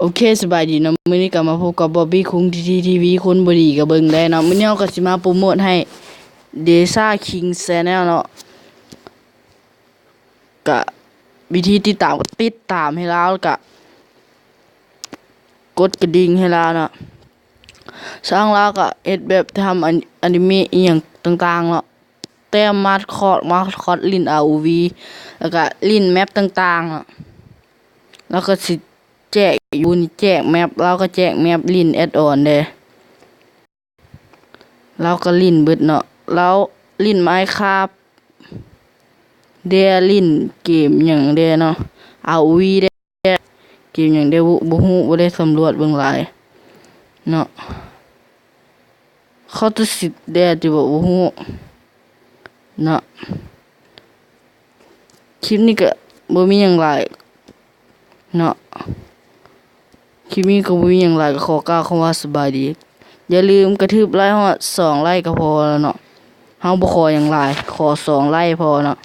โอเคสบายดีเนาะมื้อนี้ก็มาพบกับบอบบี้คุงทีวีคนบ่ดีก็เบิ่งได้เนาะมื้อนี้เราก็สิมาโปรโมทให้ Desa King Channel เนาะก็วิธีติดตามก็ติดตามให้เราแล้วก็กดกระดิ่งให้เราเนาะช่องเราก็เฮ็ดแบบทำอนิเมะอีหยังต่างๆเนาะแต้มมาคอดลิ้น ROV แล้วก็ลิ้นแมปต่างๆเนาะแล้วก็สิแจกอยู่นี่แจกแมปเราก็แจกแมปลิ้นแอดออนเด้เราก็ลิ้นเบิดเนาะแล้วลิ้นไม้คาบเดลิ้นเกมหยังเด้เนาะ ROV เด้เกมหยังเด้บ่ฮู้บ่ได้สำรวจเบิ่งหลายเนาะเขาจะสิเด้ที่บ่ฮู้เนาะคลิปนี้ก็บ่มีหยังหลายเนาะคลิปนี้ก็บ่มีหยังหลายก็ขอกล่าวคำว่าสบายดีอย่าลืมกระทืบไลค์ฮอด2 ไลค์ก็พอแล้วเนาะเฮาบ่ขอหยังหลายขอ2 ไลค์พอเนาะ